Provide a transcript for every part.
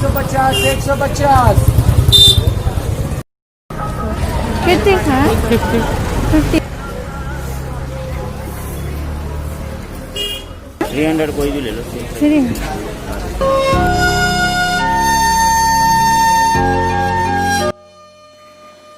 150 150 कितने का 50 300 कोई भी ले लो। 300।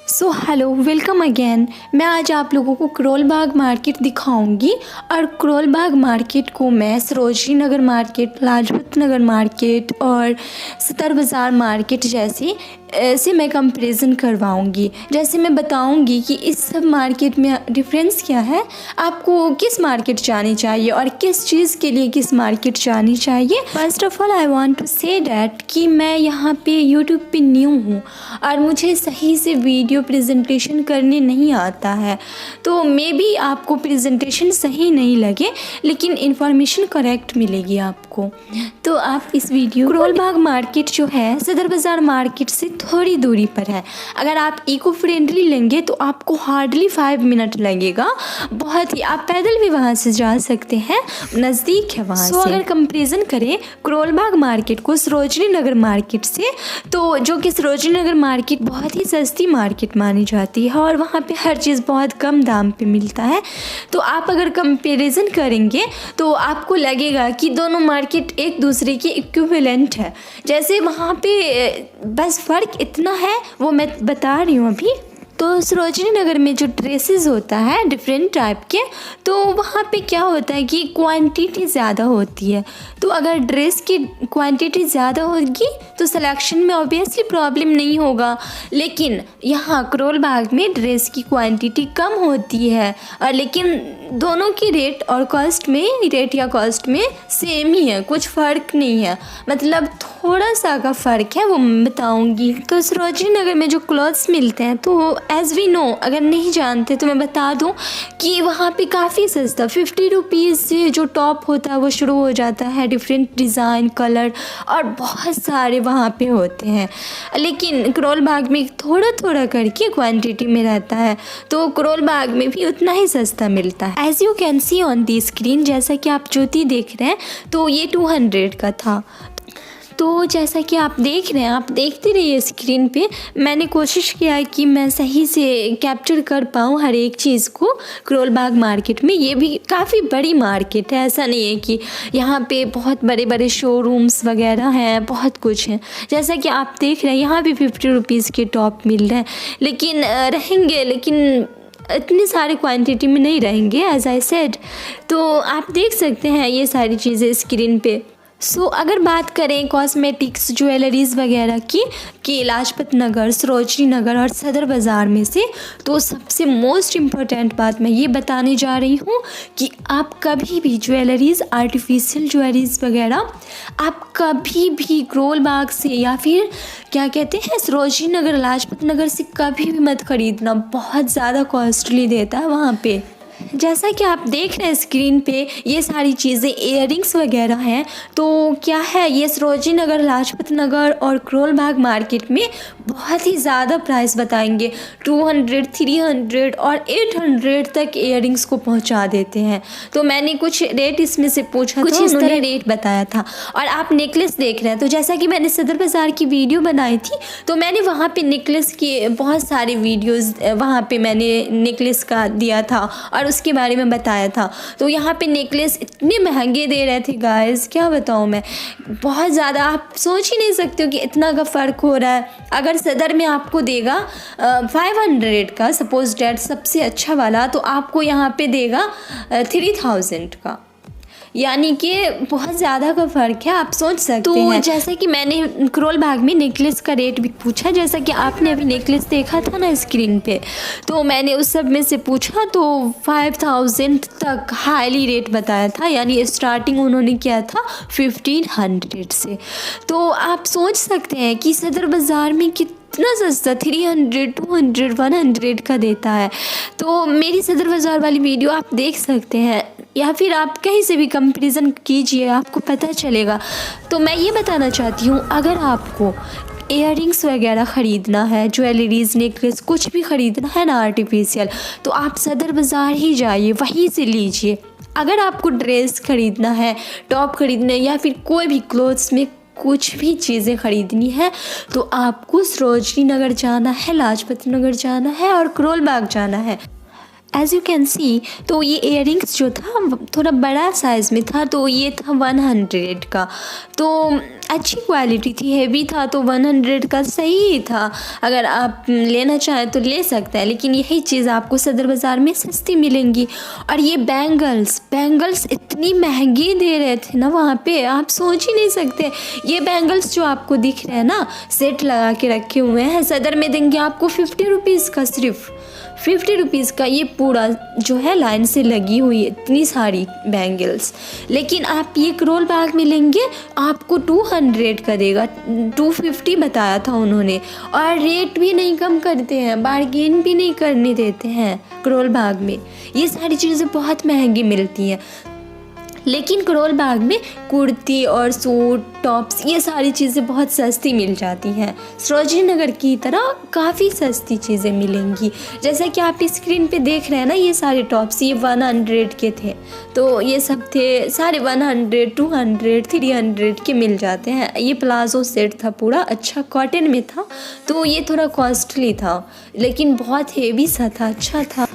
So hello welcome again. मैं आज आप लोगों को करोल बाग मार्केट दिखाऊंगी और करोल बाग मार्केट को मैं सरोजनी नगर मार्केट, लाजपत नगर मार्केट और सदर बाज़ार मार्केट जैसे ऐसे मैं कंपैरिजन करवाऊंगी। जैसे मैं बताऊंगी कि इस सब मार्केट में डिफरेंस क्या है, आपको किस मार्केट जानी चाहिए और किस चीज़ के लिए किस मार्केट जानी चाहिए। First of all I want to say that कि मैं यहाँ पे यूट्यूब पे न्यू हूँ और मुझे सही से वीडियो प्रेजेंटेशन करने नहीं आता है, तो मे बी आपको प्रेजेंटेशन सही नहीं लगे लेकिन इन्फॉर्मेशन करेक्ट मिलेगी आपको। तो आप इस वीडियो करोल बाग मार्केट जो है सदर बाज़ार मार्केट से थोड़ी दूरी पर है। अगर आप इको फ्रेंडली लेंगे तो आपको हार्डली 5 मिनट लगेगा, बहुत ही आप पैदल भी वहाँ से जा सकते हैं, नज़दीक है वहाँ से। अगर कंपैरिजन करें करोल बाग मार्केट को सरोजनी नगर मार्केट से, तो जो कि सरोजनी नगर मार्केट बहुत ही सस्ती मार्केट मानी जाती है और वहाँ पे हर चीज़ बहुत कम दाम पे मिलता है। तो आप अगर कंपैरिजन करेंगे तो आपको लगेगा कि दोनों मार्केट एक दूसरे के इक्विवेलेंट है। जैसे वहाँ पे बस फ़र्क इतना है वो मैं बता रही हूँ अभी। तो सरोजनी नगर में जो ड्रेसेस होता है डिफरेंट टाइप के, तो वहाँ पे क्या होता है कि क्वांटिटी ज़्यादा होती है। तो अगर ड्रेस की क्वांटिटी ज़्यादा होगी तो सिलेक्शन में ऑब्वियसली प्रॉब्लम नहीं होगा, लेकिन यहाँ करोल बाग में ड्रेस की क्वांटिटी कम होती है और लेकिन दोनों की रेट और कॉस्ट में सेम ही है, कुछ फ़र्क नहीं है, मतलब थोड़ा सा का फ़र्क है वो मैं बताऊँगी। तो सरोजनी नगर में जो क्लॉथ्स मिलते हैं, तो एज़ वी नो, अगर नहीं जानते तो मैं बता दूं कि वहाँ पे काफ़ी सस्ता 50 रुपीज़ से जो टॉप होता है वो शुरू हो जाता है, डिफरेंट डिज़ाइन, कलर और बहुत सारे वहाँ पे होते हैं। लेकिन करोल बाग में थोड़ा थोड़ा करके क्वांटिटी में रहता है, तो करोल बाग में भी उतना ही सस्ता मिलता है। As you can see on the screen, जैसा कि आप जूती देख रहे हैं, तो ये 200 का था। तो जैसा कि आप देख रहे हैं, आप देखते रहिए स्क्रीन पे। मैंने कोशिश किया है कि मैं सही से कैप्चर कर पाऊँ हर एक चीज़ को करोल बाग मार्केट में। ये भी काफ़ी बड़ी मार्केट है, ऐसा नहीं है कि यहाँ पे बहुत बड़े बड़े शोरूम्स वगैरह हैं, बहुत कुछ है। जैसा कि आप देख रहे हैं यहाँ भी 50 रुपीज़ के टॉप मिल रहे हैं, लेकिन रहेंगे, लेकिन इतनी सारी क्वांटिटी में नहीं रहेंगे एज आई सेड। तो आप देख सकते हैं ये सारी चीज़ें स्क्रीन पे। सो अगर बात करें कॉस्मेटिक्स, ज्वेलरीज़ वगैरह की कि लाजपत नगर, सरोजनी नगर और सदर बाज़ार में से, तो सबसे मोस्ट इम्पॉर्टेंट बात मैं ये बताने जा रही हूँ कि आप कभी भी ज्वेलरीज़, आर्टिफिशियल ज्वेलरीज़ वगैरह आप कभी भी करोल बाग से या फिर क्या कहते हैं सरोजनी नगर, लाजपत नगर से कभी भी मत ख़रीदना, बहुत ज़्यादा कॉस्टली देता है वहाँ पे। जैसा कि आप देख रहे हैं स्क्रीन पे ये सारी चीज़ें इयररिंग्स वगैरह हैं, तो क्या है ये सरोजनी नगर, लाजपत नगर और करोल बाग मार्केट में बहुत ही ज़्यादा प्राइस बताएंगे। 200, 300 और 800 तक इयररिंग्स को पहुंचा देते हैं। तो मैंने कुछ रेट इसमें से पूछा, कुछ इस तरह रेट बताया था। और आप नेकलेस देख रहे हैं, तो जैसा कि मैंने सदर बाज़ार की वीडियो बनाई थी, तो मैंने वहाँ पे नेकलेस के बहुत सारे वीडियोज़ वहाँ पे मैंने नेकलेस का दिया था और उसके बारे में बताया था। तो यहाँ पे नेकलेस इतने महंगे दे रहे थे गाइस, क्या बताऊँ मैं, बहुत ज़्यादा, आप सोच ही नहीं सकते हो कि इतना का फ़र्क हो रहा है। अगर सदर में आपको देगा 500 का सपोज डैट सबसे अच्छा वाला, तो आपको यहाँ पे देगा 3000 का, यानी कि बहुत ज़्यादा का फ़र्क है, आप सोच सकते हैं। तो जैसा कि मैंने करोल बाग में नेकलेस का रेट भी पूछा, जैसा कि आपने अभी नेकलेस देखा था ना स्क्रीन पे, तो मैंने उस सब में से पूछा तो 5000 तक हाईली रेट बताया था, यानी स्टार्टिंग उन्होंने किया था 1500 से। तो आप सोच सकते हैं कि सदर बाज़ार में इतना सस्ता 300, 200, 100 का देता है। तो मेरी सदर बाज़ार वाली वीडियो आप देख सकते हैं, या फिर आप कहीं से भी कंपैरिजन कीजिए, आपको पता चलेगा। तो मैं ये बताना चाहती हूँ, अगर आपको इयररिंग्स वगैरह ख़रीदना है, ज्वेलरीज़, नेकलेस, कुछ भी ख़रीदना है ना आर्टिफिशियल, तो आप सदर बाज़ार ही जाइए, वहीं से लीजिए। अगर आपको ड्रेस ख़रीदना है, टॉप ख़रीदना है या फिर कोई भी क्लोथ्स में कुछ भी चीज़ें ख़रीदनी है तो आपको सरोजनी नगर जाना है, लाजपत नगर जाना है और करोल बाग जाना है। एज़ यू कैन सी, तो ये इयररिंग्स जो था थोड़ा बड़ा साइज़ में था, तो ये था 100 का, तो अच्छी क्वालिटी थी, हेवी था, तो 100 का सही ही था। अगर आप लेना चाहें तो ले सकते हैं, लेकिन यही चीज़ आपको सदर बाज़ार में सस्ती मिलेंगी। और ये बैंगल्स इतनी महंगी दे रहे थे ना वहाँ पे, आप सोच ही नहीं सकते। ये बैंगल्स जो आपको दिख रहे हैं ना, सेट लगा के रखे हुए हैं, सदर में देंगे आपको 50 रुपीज़ का, सिर्फ 50 रुपीज़ का। ये पूरा जो है लाइन से लगी हुई है इतनी सारी बैंगल्स, लेकिन आप ये करोल बाग में लेंगे आपको 200 का देगा, 250 बताया था उन्होंने। और रेट भी नहीं कम करते हैं, बार्गेन भी नहीं करने देते हैं करोल बाग में। ये सारी चीज़ें बहुत महंगी मिलती हैं, लेकिन करोल बाग में कुर्ती और सूट, टॉप्स, ये सारी चीज़ें बहुत सस्ती मिल जाती हैं। सरोजनी नगर की तरह काफ़ी सस्ती चीज़ें मिलेंगी। जैसा कि आप स्क्रीन पे देख रहे हैं ना, ये सारे टॉप्स ये 100 के थे, तो ये सब थे सारे 100, 200, 300 के मिल जाते हैं। ये प्लाजो सेट था पूरा, अच्छा कॉटन में था, तो ये थोड़ा कॉस्टली था, लेकिन बहुत हेवी सा था, अच्छा था।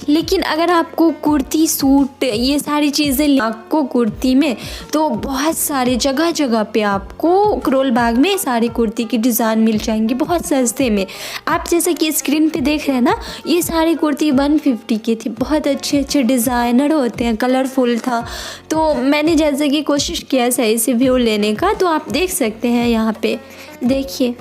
लेकिन अगर आपको कुर्ती, सूट, ये सारी चीज़ें आपको कुर्ती में, तो बहुत सारे जगह जगह पे आपको करोल बाग में सारी कुर्ती की डिज़ाइन मिल जाएंगी बहुत सस्ते में। आप जैसा कि स्क्रीन पे देख रहे हैं ना, ये सारी कुर्ती 150 की थी, बहुत अच्छे अच्छे डिज़ाइनर होते हैं, कलरफुल था। तो मैंने जैसे कि कोशिश किया सही से व्यू लेने का, तो आप देख सकते हैं यहाँ पे, देखिए।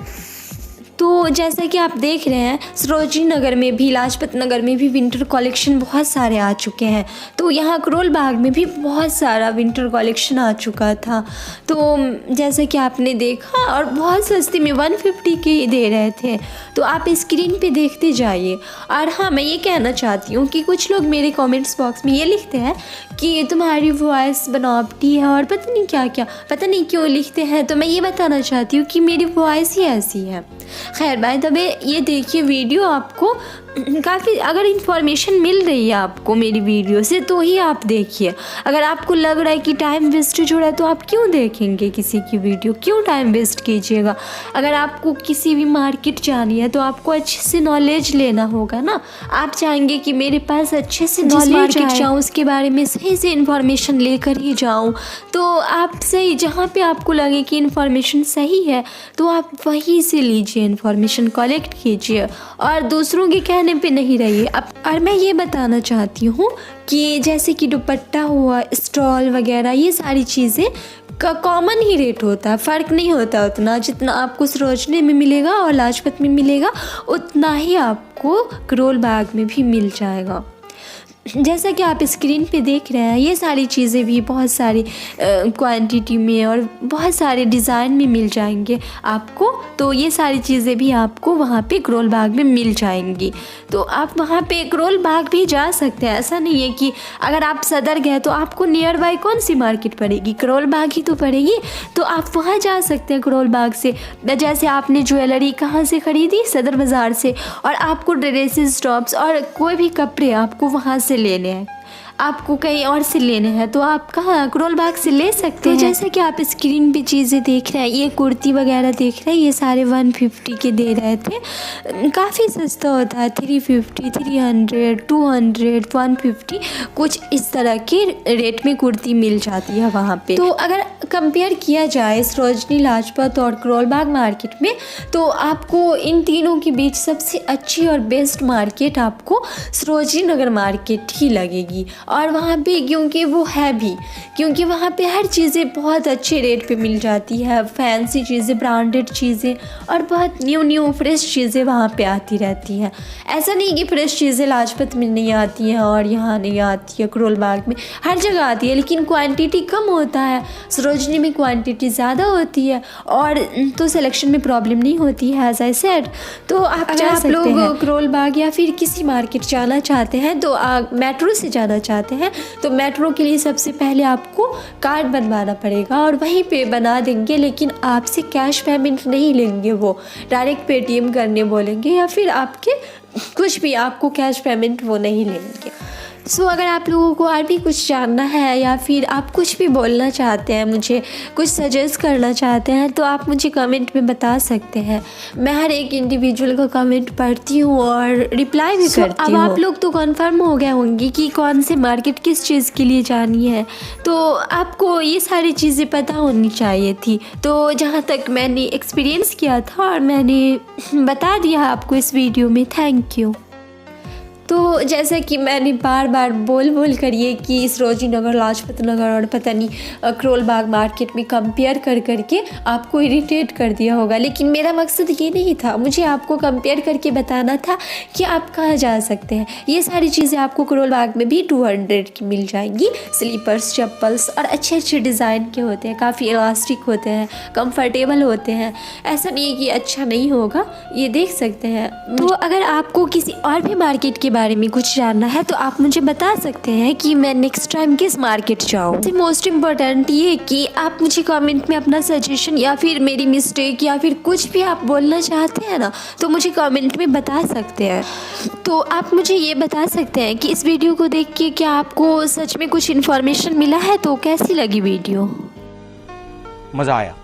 तो जैसा कि आप देख रहे हैं, सरोजनी नगर में भी, लाजपत नगर में भी विंटर कलेक्शन बहुत सारे आ चुके हैं, तो यहाँ करोल बाग में भी बहुत सारा विंटर कलेक्शन आ चुका था। तो जैसा कि आपने देखा, और बहुत सस्ते में 150 के ही दे रहे थे, तो आप स्क्रीन पे देखते जाइए। और हाँ, मैं ये कहना चाहती हूँ कि कुछ लोग मेरे कमेंट्स बॉक्स में ये लिखते हैं कि तुम्हारी वॉइस बनावटी है और पता नहीं क्या क्या, पता नहीं क्यों लिखते हैं। तो मैं ये बताना चाहती हूँ कि मेरी वॉइस ही ऐसी है। खैर बाय द वे, ये देखिए वीडियो, आपको काफ़ी अगर इन्फॉर्मेशन मिल रही है आपको मेरी वीडियो से, तो ही आप देखिए। अगर आपको लग रहा है कि टाइम वेस्टेज हो रहा है, तो आप क्यों देखेंगे किसी की वीडियो, क्यों टाइम वेस्ट कीजिएगा। अगर आपको किसी भी मार्केट जानी है तो आपको अच्छे से नॉलेज लेना होगा ना। आप चाहेंगे कि मेरे पास अच्छे से नॉलेज मार्केट जाऊँ, उसके बारे में सही से इन्फॉर्मेशन लेकर ही जाऊँ, तो आप सही जहाँ पे आपको लगे कि इन्फॉर्मेशन सही है, तो आप वहीं से लीजिए, इन्फॉर्मेशन कलेक्ट कीजिए और दूसरों के कहने पे नहीं रहिए। अब और मैं ये बताना चाहती हूँ कि जैसे कि दुपट्टा हुआ, स्टॉल वगैरह, ये सारी चीज़ें का कॉमन ही रेट होता है, फ़र्क नहीं होता उतना। जितना आपको सरोजनी में मिलेगा और लाजपत में मिलेगा, उतना ही आपको करोल बाग में भी मिल जाएगा। जैसा कि आप स्क्रीन पे देख रहे हैं, ये सारी चीज़ें भी बहुत सारी क्वांटिटी में और बहुत सारे डिज़ाइन में मिल जाएंगे आपको। तो ये सारी चीज़ें भी आपको वहाँ पे करोल बाग में मिल जाएंगी, तो आप वहाँ पे करोल बाग भी जा सकते हैं। ऐसा नहीं है कि अगर आप सदर गए तो आपको नियर बाय कौन सी मार्केट पड़ेगी, करोल बाग ही तो पड़ेगी, तो आप वहाँ जा सकते हैं करोल बाग से। जैसे आपने ज्वेलरी कहाँ से ख़रीदी, सदर बाज़ार से, और आपको ड्रेसेस, टॉप्स और कोई भी कपड़े आपको वहाँ से लेने हैं, आपको कहीं और से लेने हैं, तो आप कहाँ, करोल बाग से ले सकते हैं। जैसे कि आप स्क्रीन पे चीज़ें देख रहे हैं, ये कुर्ती वगैरह देख रहे हैं, ये सारे 150 के दे रहे थे। काफ़ी सस्ता होता है, 350, 300, 200, 150, कुछ इस तरह के रेट में कुर्ती मिल जाती है वहाँ पे। तो अगर कंपेयर किया जाए सरोजनी, लाजपत और करोल बाग मार्केट में, तो आपको इन तीनों के बीच सबसे अच्छी और बेस्ट मार्केट आपको सरोजनी नगर मार्केट ही लगेगी। और वहाँ पे क्योंकि वो है भी, क्योंकि वहाँ पे हर चीज़ें बहुत अच्छे रेट पे मिल जाती है, फैंसी चीज़ें, ब्रांडेड चीज़ें और बहुत न्यू फ्रेश चीज़ें वहाँ पे आती रहती हैं। ऐसा नहीं कि फ्रेश चीज़ें लाजपत में नहीं आती हैं और यहाँ नहीं आती है, करोल बाग में हर जगह आती है, लेकिन क्वांटिटी कम होता है। सरोजनी में क्वांटिटी ज़्यादा होती है और तो सिलेक्शन में प्रॉब्लम नहीं होती है, एज आई सेड। तो आप लोग करोल बाग या फिर किसी मार्केट जाना चाहते हैं, तो मेट्रो से जाना चाहते हैं, तो मेट्रो के लिए सबसे पहले आपको कार्ड बनवाना पड़ेगा और वहीं पे बना देंगे, लेकिन आपसे कैश पेमेंट नहीं लेंगे, वो डायरेक्ट पेटीएम करने बोलेंगे या फिर आपके कुछ भी, आपको कैश पेमेंट वो नहीं लेंगे। सो अगर आप लोगों को और भी कुछ जानना है या फिर आप कुछ भी बोलना चाहते हैं, मुझे कुछ सजेस्ट करना चाहते हैं, तो आप मुझे कमेंट में बता सकते हैं। मैं हर एक इंडिविजुअल का कमेंट पढ़ती हूँ और रिप्लाई भी करती हूँ। अब आप लोग तो कंफर्म हो गए होंगे कि कौन से मार्केट किस चीज़ के लिए जानी है, तो आपको ये सारी चीज़ें पता होनी चाहिए थी। तो जहाँ तक मैंने एक्सपीरियंस किया था और मैंने बता दिया आपको इस वीडियो में। Thank you. तो जैसा कि मैंने बार बार बोल कर ये कि सरोजिनी नगर, लाजपत नगर और पता नहीं करोल बाग मार्केट में कंपेयर कर करके आपको इरिटेट कर दिया होगा, लेकिन मेरा मकसद ये नहीं था। मुझे आपको कंपेयर करके बताना था कि आप कहाँ जा सकते हैं। ये सारी चीज़ें आपको करोल बाग में भी 200 की मिल जाएंगी। स्लीपर्स, चप्पल्स और अच्छे अच्छे डिज़ाइन के होते हैं, काफ़ी इलास्टिक होते हैं, कंफर्टेबल होते हैं। ऐसा नहीं है कि अच्छा नहीं होगा, ये देख सकते हैं। तो अगर आपको किसी और भी मार्केट के बारे में कुछ जानना है तो आप मुझे बता सकते हैं कि मैं नेक्स्ट टाइम किस मार्केट जाऊँ। मोस्ट इम्पोर्टेंट ये कि आप मुझे कमेंट में अपना सजेशन या फिर मेरी मिस्टेक या फिर कुछ भी आप बोलना चाहते हैं ना, तो मुझे कमेंट में बता सकते हैं। तो आप मुझे ये बता सकते हैं कि इस वीडियो को देख के क्या आपको सच में कुछ इन्फॉर्मेशन मिला है, तो कैसी लगी वीडियो? मज़ा आया।